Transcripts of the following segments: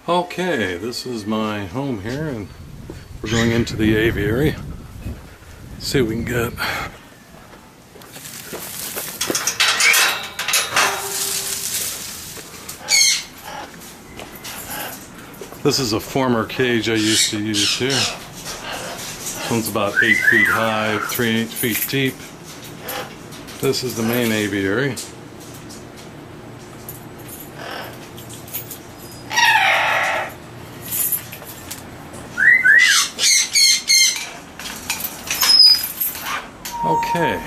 Okay, this is my home here, and we're going into the aviary. See what we can get. This is a former cage I used to use here. This one's about 8 feet high, 3 feet deep. This is the main aviary. Okay.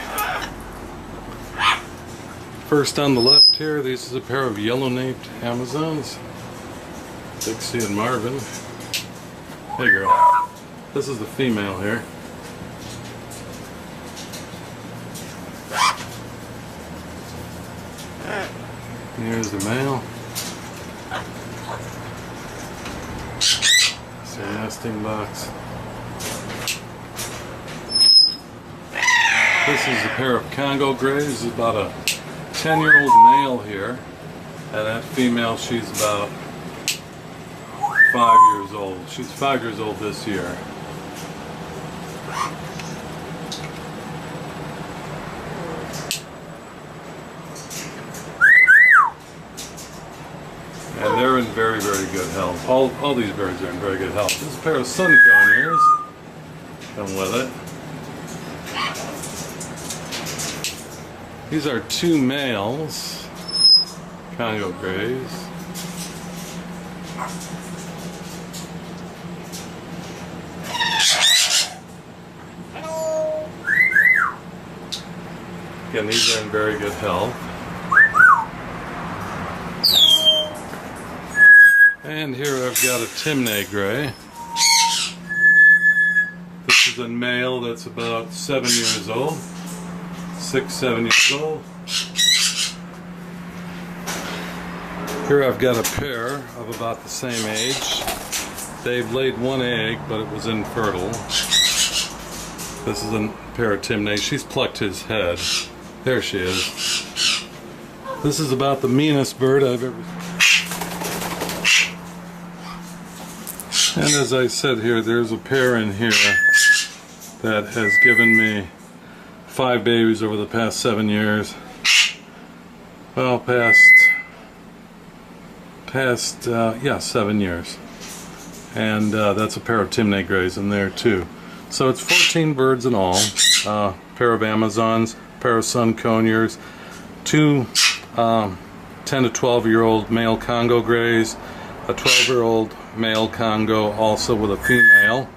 First on the left here, this is a pair of yellow-naped Amazons. Dixie and Marvin. Hey girl. This is the female here. Here's the male. It's their nesting box. This is a pair of Congo Greys. This is about a 10-year-old male here. And that female, she's about 5 years old. She's 5 years old this year. And they're in very, very good health. All these birds are in very good health. This is a pair of sun conures. Come with it. These are two males, Congo Greys. Again, these are in very good health. And here I've got a Timneh Gray. This is a male that's about 7 years old. 6-7 years old. Here I've got a pair of about the same age. They've laid one egg, but it was infertile. This is a pair of Timneh. She's plucked his head. There she is. This is about the meanest bird I've ever seen. And as I said here, there's a pair in here that has given me 5 babies over the past 7 years. Well, yeah, 7 years. And that's a pair of Timneh Greys in there too. So it's 14 birds in all. Pair of Amazons, pair of sun conures, 2 10 to 12-year-old male Congo Greys, a 12-year-old male Congo also with a female.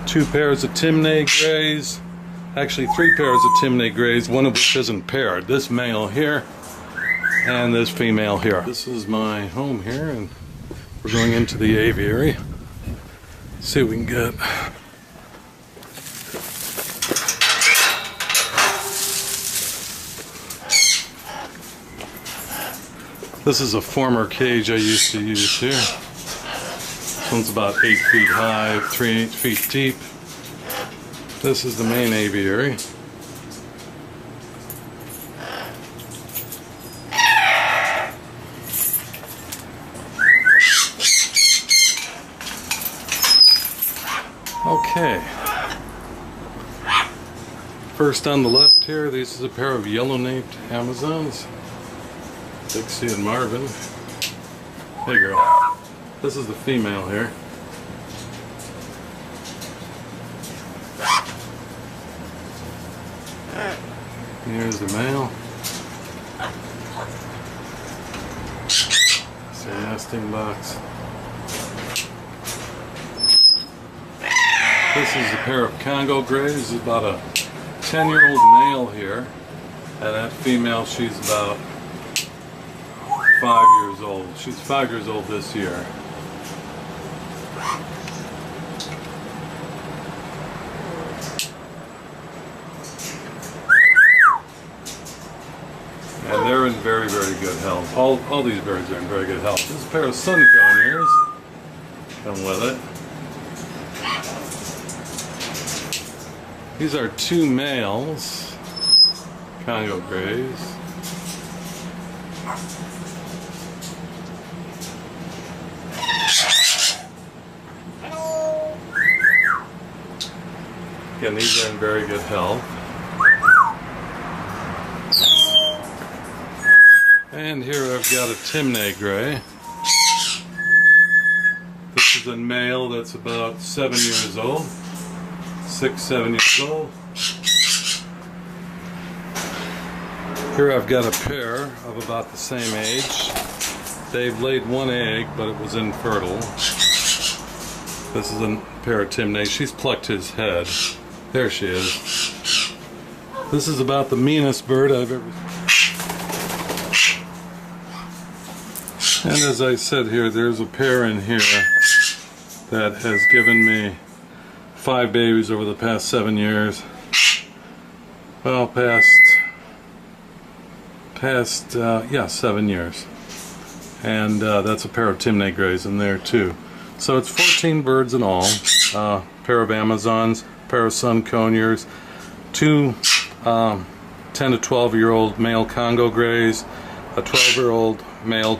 2 pairs of Timneh Greys, actually 3 pairs of Timneh Greys, one of which isn't paired. This male here and this female here. This is my home here, and we're going into the aviary. See what we can get. This is a former cage I used to use here. This one's about 8 feet high, 3 feet deep. This is the main aviary. Okay. First on the left here, this is a pair of yellow-naped Amazons. Dixie and Marvin. Hey girl. This is the female here. Here's the male. It's their nesting box. This is a pair of Congo Greys. This is about a 10-year-old male here. And that female, she's about 5 years old. She's 5 years old this year. And they're in very, very good health. All these birds are in very good health. This is a pair of sun conures. Come with it. These are 2 males, Congo Greys. Again, these are in very good health. And here I've got a Timneh Gray. This is a male that's about 7 years old. 6, 7 years old. Here I've got a pair of about the same age. They've laid one egg, but it was infertile. This is a pair of Timneh. She's plucked his head. There she is. This is about the meanest bird I've ever seen. And as I said here, there's a pair in here that has given me 5 babies over the past 7 years. Well, yeah, 7 years. And that's a pair of Timneh Grays in there too. So it's 14 birds in all. Pair of Amazons, pair of Sun Conyers, 2 10 to 12-year-old male Congo Grays, a 12-year-old male